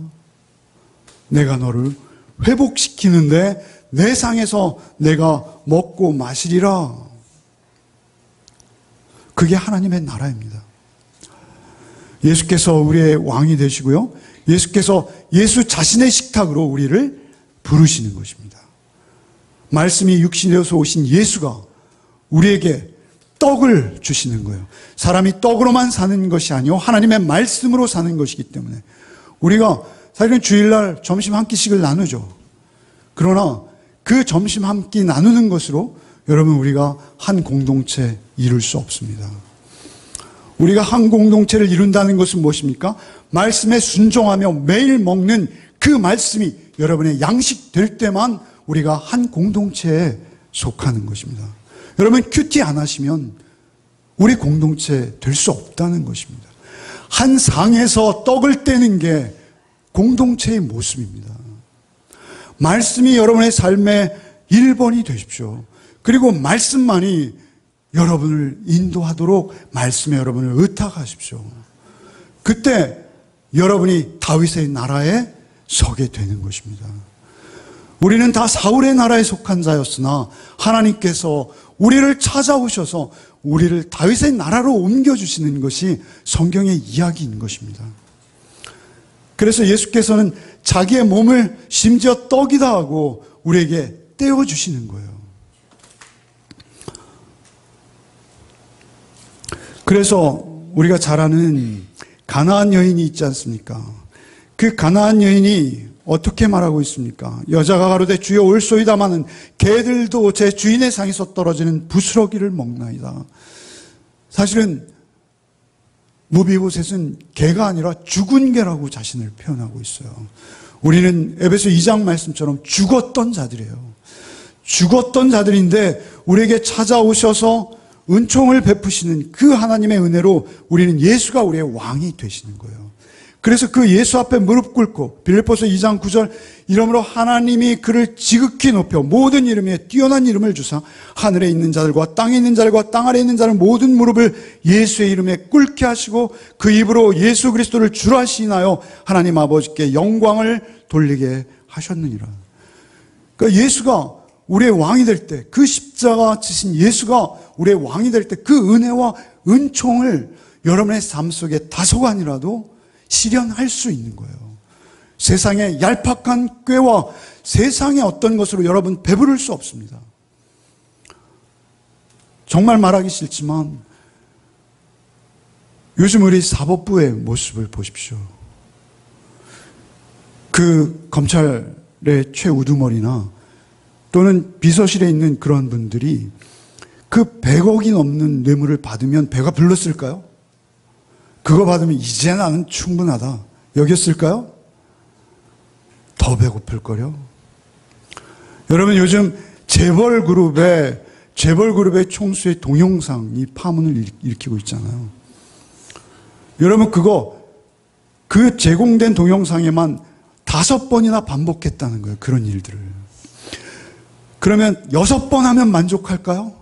A: 내가 너를 회복시키는데 내 상에서 내가 먹고 마시리라. 그게 하나님의 나라입니다. 예수께서 우리의 왕이 되시고요. 예수께서 예수 자신의 식탁으로 우리를 부르시는 것입니다. 말씀이 육신이 되어서 오신 예수가 우리에게 떡을 주시는 거예요. 사람이 떡으로만 사는 것이 아니요 하나님의 말씀으로 사는 것이기 때문에 우리가 사실은 주일날 점심 한 끼씩을 나누죠. 그러나 그 점심 한 끼 나누는 것으로 여러분 우리가 한 공동체 이룰 수 없습니다. 우리가 한 공동체를 이룬다는 것은 무엇입니까? 말씀에 순종하며 매일 먹는 그 말씀이 여러분의 양식 될 때만 우리가 한 공동체에 속하는 것입니다. 여러분 큐티 안 하시면 우리 공동체 될 수 없다는 것입니다. 한 상에서 떡을 떼는 게 공동체의 모습입니다. 말씀이 여러분의 삶의 1번이 되십시오. 그리고 말씀만이 여러분을 인도하도록 말씀에 여러분을 의탁하십시오. 그때 여러분이 다윗의 나라에 서게 되는 것입니다. 우리는 다 사울의 나라에 속한 자였으나 하나님께서 우리를 찾아오셔서 우리를 다윗의 나라로 옮겨주시는 것이 성경의 이야기인 것입니다. 그래서 예수께서는 자기의 몸을 심지어 떡이다 하고 우리에게 떼어주시는 거예요. 그래서 우리가 잘 아는 가나안 여인이 있지 않습니까? 그 가나안 여인이 어떻게 말하고 있습니까? 여자가 가로되 주여 올소이다마는 개들도 제 주인의 상에서 떨어지는 부스러기를 먹나이다. 사실은 무비보셋은 개가 아니라 죽은 개라고 자신을 표현하고 있어요. 우리는 에베소 2장 말씀처럼 죽었던 자들이에요. 죽었던 자들인데 우리에게 찾아오셔서 은총을 베푸시는 그 하나님의 은혜로 우리는 예수가 우리의 왕이 되시는 거예요. 그래서 그 예수 앞에 무릎 꿇고 빌립보서 2장 9절 이러므로 하나님이 그를 지극히 높여 모든 이름 위에 뛰어난 이름을 주사 하늘에 있는 자들과 땅에 있는 자들과 땅 아래에 있는 자들 모든 무릎을 예수의 이름에 꿇게 하시고 그 입으로 예수 그리스도를 주라 시인하여 하나님 아버지께 영광을 돌리게 하셨느니라. 그러니까 예수가 우리의 왕이 될 때, 그 십자가 지신 예수가 우리의 왕이 될 때 그 은혜와 은총을 여러분의 삶 속에 다소간이라도 실현할 수 있는 거예요. 세상의 얄팍한 꾀와 세상의 어떤 것으로 여러분 배부를 수 없습니다. 정말 말하기 싫지만 요즘 우리 사법부의 모습을 보십시오. 그 검찰의 최우두머리나 또는 비서실에 있는 그런 분들이 그 100억이 넘는 뇌물을 받으면 배가 불렀을까요? 그거 받으면 이제 나는 충분하다 여겼을까요? 더 배고플걸요? 여러분 요즘 재벌그룹의 총수의 동영상이 파문을 일으키고 있잖아요. 여러분 그 제공된 동영상에만 5번이나 반복했다는 거예요. 그런 일들을. 그러면 6번 하면 만족할까요?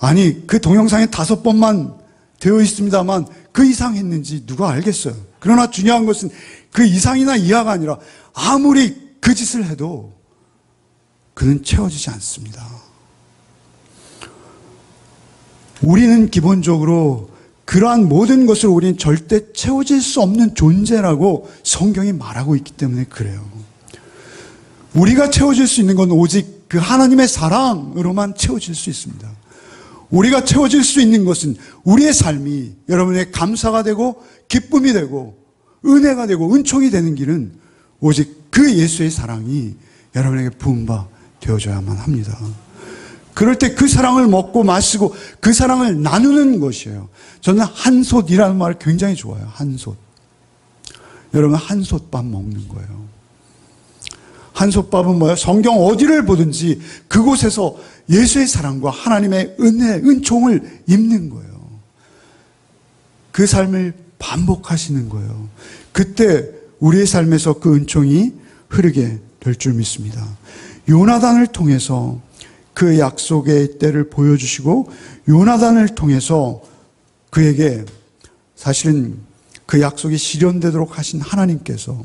A: 아니, 그 동영상에 5번만 되어 있습니다만 그 이상 했는지 누가 알겠어요. 그러나 중요한 것은 그 이상이나 이하가 아니라 아무리 그 짓을 해도 그는 채워지지 않습니다. 우리는 기본적으로 그러한 모든 것을 우리는 절대 채워질 수 없는 존재라고 성경이 말하고 있기 때문에 그래요. 우리가 채워질 수 있는 건 오직 그 하나님의 사랑으로만 채워질 수 있습니다. 우리가 채워질 수 있는 것은 우리의 삶이 여러분의 감사가 되고 기쁨이 되고 은혜가 되고 은총이 되는 길은 오직 그 예수의 사랑이 여러분에게 부은 바 되어져야만 합니다. 그럴 때 그 사랑을 먹고 마시고 그 사랑을 나누는 것이에요. 저는 한솥이라는 말을 굉장히 좋아해요. 한솥. 여러분 한솥밥 먹는 거예요. 한솥밥은 뭐예요? 성경 어디를 보든지 그곳에서 예수의 사랑과 하나님의 은혜, 은총을 입는 거예요. 그 삶을 반복하시는 거예요. 그때 우리의 삶에서 그 은총이 흐르게 될 줄 믿습니다. 요나단을 통해서 그 약속의 때를 보여주시고 요나단을 통해서 그에게 사실은 그 약속이 실현되도록 하신 하나님께서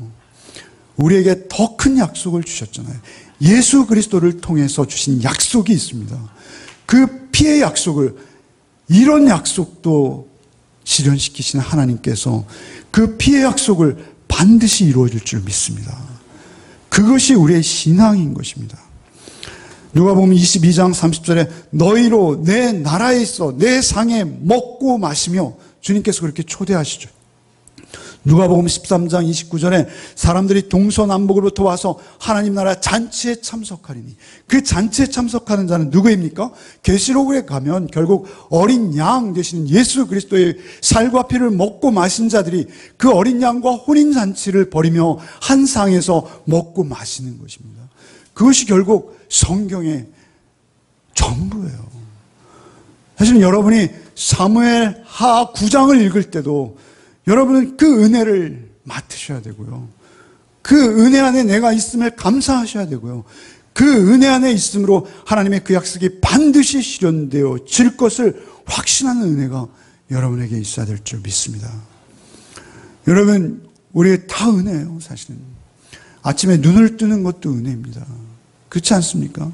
A: 우리에게 더 큰 약속을 주셨잖아요. 예수 그리스도를 통해서 주신 약속이 있습니다. 그 피의 약속을 이런 약속도 실현시키신 하나님께서 그 피의 약속을 반드시 이루어질 줄 믿습니다. 그것이 우리의 신앙인 것입니다. 누가복음 22장 30절에 너희로 내 나라에 있어 내 상에 먹고 마시며 주님께서 그렇게 초대하시죠. 누가복음 13장 29절에 사람들이 동서남북으로부터 와서 하나님 나라 잔치에 참석하리니 그 잔치에 참석하는 자는 누구입니까? 계시록에 가면 결국 어린 양 되시는 예수 그리스도의 살과 피를 먹고 마신 자들이 그 어린 양과 혼인잔치를 벌이며 한 상에서 먹고 마시는 것입니다. 그것이 결국 성경의 전부예요. 사실 여러분이 사무엘 하 9장을 읽을 때도 여러분은 그 은혜를 맡으셔야 되고요. 그 은혜 안에 내가 있음을 감사하셔야 되고요. 그 은혜 안에 있음으로 하나님의 그 약속이 반드시 실현되어 질 것을 확신하는 은혜가 여러분에게 있어야 될 줄 믿습니다. 여러분, 우리 다 은혜예요, 사실은. 아침에 눈을 뜨는 것도 은혜입니다. 그렇지 않습니까?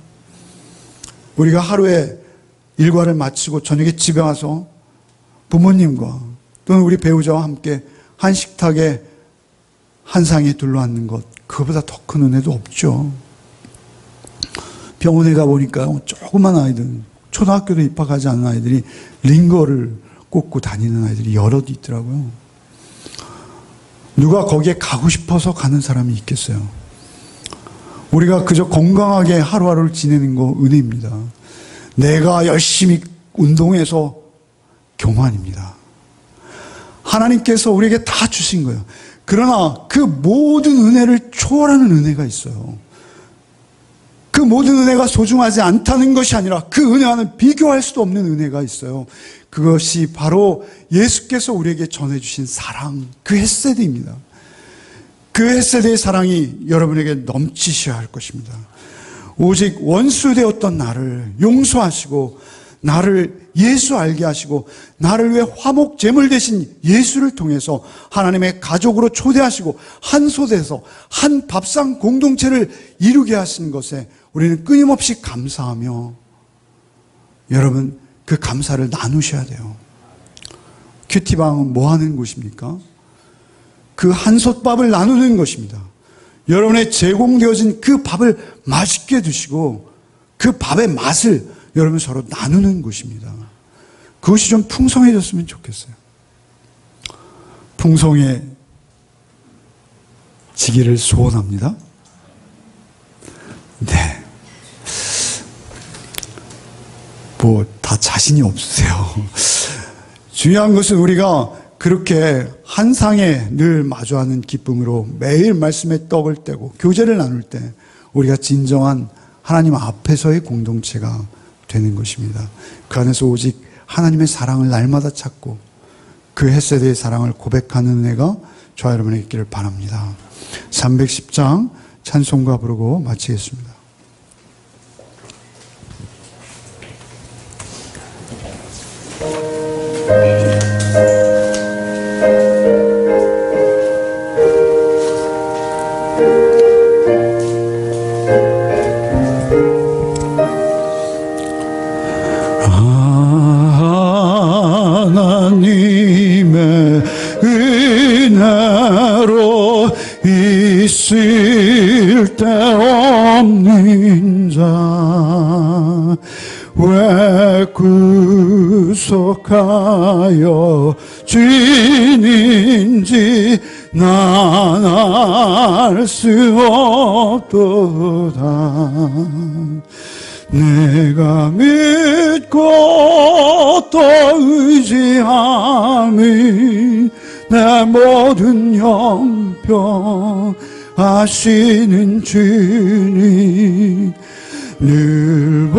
A: 우리가 하루에 일과를 마치고 저녁에 집에 와서 부모님과 또는 우리 배우자와 함께 한 식탁에 한 상에 둘러앉는 것, 그거보다 더 큰 은혜도 없죠. 병원에 가보니까 조그만 아이들, 초등학교도 입학하지 않은 아이들이 링거를 꽂고 다니는 아이들이 여럿 있더라고요. 누가 거기에 가고 싶어서 가는 사람이 있겠어요? 우리가 그저 건강하게 하루하루를 지내는 거 은혜입니다. 내가 열심히 운동해서 교만입니다. 하나님께서 우리에게 다 주신 거예요. 그러나 그 모든 은혜를 초월하는 은혜가 있어요. 그 모든 은혜가 소중하지 않다는 것이 아니라 그 은혜와는 비교할 수도 없는 은혜가 있어요. 그것이 바로 예수께서 우리에게 전해주신 사랑, 그 헤세드입니다. 그 헤세드의 사랑이 여러분에게 넘치셔야 할 것입니다. 오직 원수되었던 나를 용서하시고 나를 예수 알게 하시고 나를 위해 화목 제물 대신 예수를 통해서 하나님의 가족으로 초대하시고 한 소대에서 한 밥상 공동체를 이루게 하신 것에 우리는 끊임없이 감사하며 여러분 그 감사를 나누셔야 돼요. 큐티방은 뭐 하는 곳입니까? 그 한솥밥을 나누는 것입니다. 여러분의 제공되어진 그 밥을 맛있게 드시고 그 밥의 맛을 여러분 서로 나누는 곳입니다. 그것이 좀 풍성해졌으면 좋겠어요. 풍성해지기를 소원합니다. 네. 뭐 다 자신이 없으세요. 중요한 것은 우리가 그렇게 한 상에 늘 마주하는 기쁨으로 매일 말씀의 떡을 떼고 교제를 나눌 때 우리가 진정한 하나님 앞에서의 공동체가 되는 것입니다. 그 안에서 오직 하나님의 사랑을 날마다 찾고 그 헷세대의 사랑을 고백하는 은혜가 저와 여러분에게 있기를 바랍니다. 310장 찬송가 부르고 마치겠습니다.
B: 하나님의 은혜로 있을 데 없는 자 왜 구속하여 주인인지 난 알 수 없도다. 내가 믿고 또 의지함이 내 모든 형편 아시는 주님 늘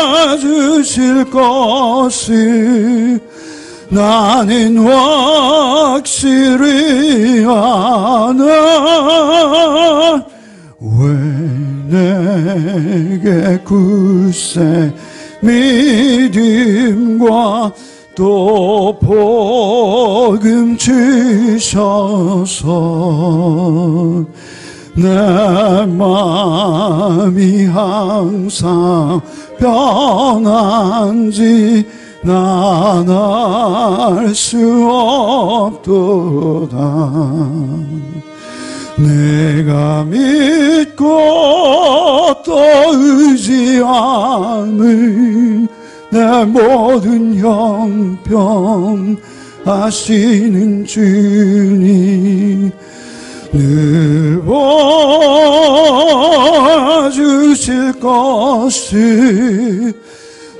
B: 보아주실 것을 나는 확실히 아나. 왜 내게 굳세 믿음과 또 복음 주셔서 내 마음이 항상 변한지 난 알 수 없도다. 내가 믿고 또 의지함을 내 모든 형편 아시는 주님 늘 보아주실 것을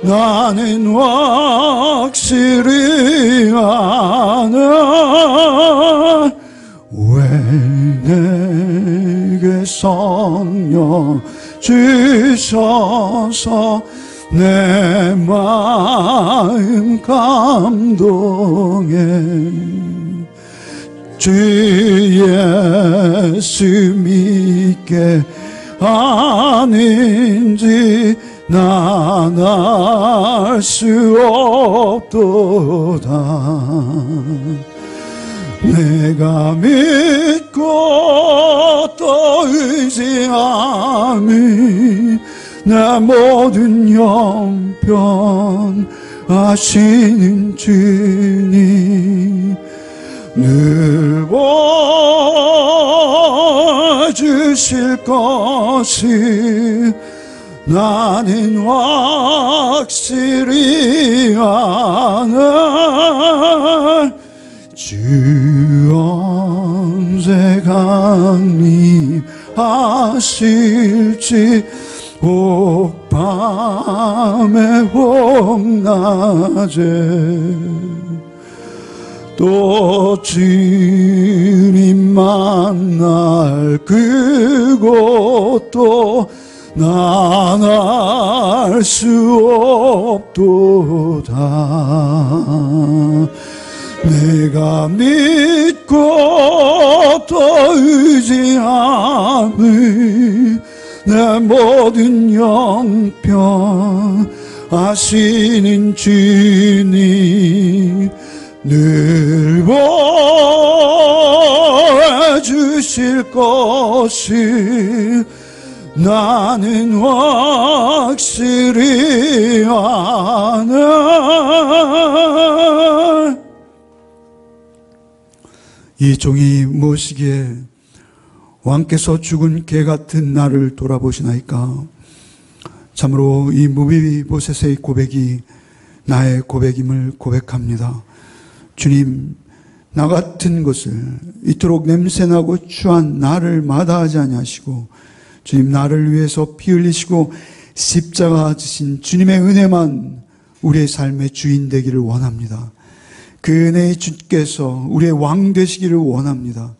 B: 나는 확실히 아나. 왜 내게 성령 주셔서 내 마음 감동해 주 예수 믿게 아닌지 난 알 수 없도다. 내가 믿고 또 의지함이 내 모든 형편 아시는 주님 늘 보아주실 것을 나는 확실히 아나. 주 언제 강림하실지 혹 밤에 혹 낮에 또 주님 만날 그곳도 난 알 수 없도다. 내가 믿고 또 의지함을 내 모든 형편 아시는 주님 늘 보여주실 것을 나는 확실히 아나.
A: 이 종이 무엇이기에 왕께서 죽은 개 같은 나를 돌아보시나이까. 참으로 이 무비보셋의 고백이 나의 고백임을 고백합니다. 주님, 나 같은 것을 이토록 냄새나고 추한 나를 마다하지 아니하시고 주님, 나를 위해서 피 흘리시고 십자가 지신 주님의 은혜만 우리의 삶의 주인 되기를 원합니다. 그 은혜의 주께서 우리의 왕 되시기를 원합니다.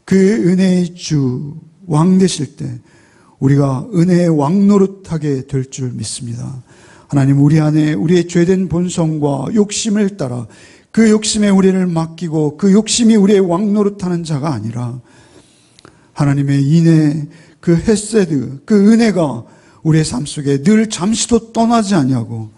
A: 그 은혜의 주, 왕 되실 때 우리가 은혜의 왕 노릇하게 될 줄 믿습니다. 하나님, 우리 안에 우리의 죄된 본성과 욕심을 따라 그 욕심에 우리를 맡기고 그 욕심이 우리의 왕 노릇하는 자가 아니라 하나님의 인애, 그 헤세드, 그 은혜가 우리의 삶 속에 늘 잠시도 떠나지 아니하고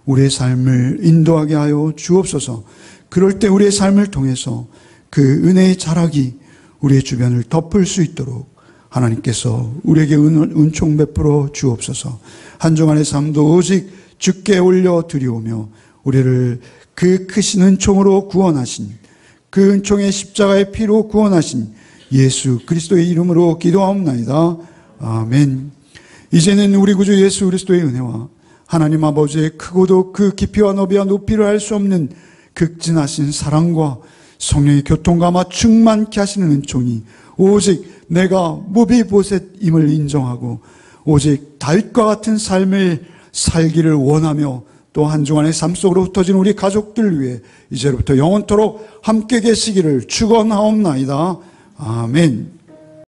A: 우리의 삶을 인도하게 하여 주옵소서. 그럴 때 우리의 삶을 통해서 그 은혜의 자락이 우리의 주변을 덮을 수 있도록 하나님께서 우리에게 은총 베풀어 주옵소서. 한 주간의 삶도 오직 주께 올려 드리오며 우리를 그 크신 은총으로 구원하신, 그 은총의 십자가의 피로 구원하신 예수 그리스도의 이름으로 기도하옵나이다. 아멘. 이제는 우리 구주 예수 그리스도의 은혜와 하나님 아버지의 크고도 그 깊이와 너비와 높이를 알 수 없는 극진하신 사랑과 성령의 교통감화 충만케 하시는 은총이 오직 내가 무비보셋임을 인정하고 오직 다윗과 같은 삶을 살기를 원하며 또 한 주간의 삶 속으로 흩어진 우리 가족들 위해 이제로부터 영원토록 함께 계시기를 축원하옵나이다. 아멘.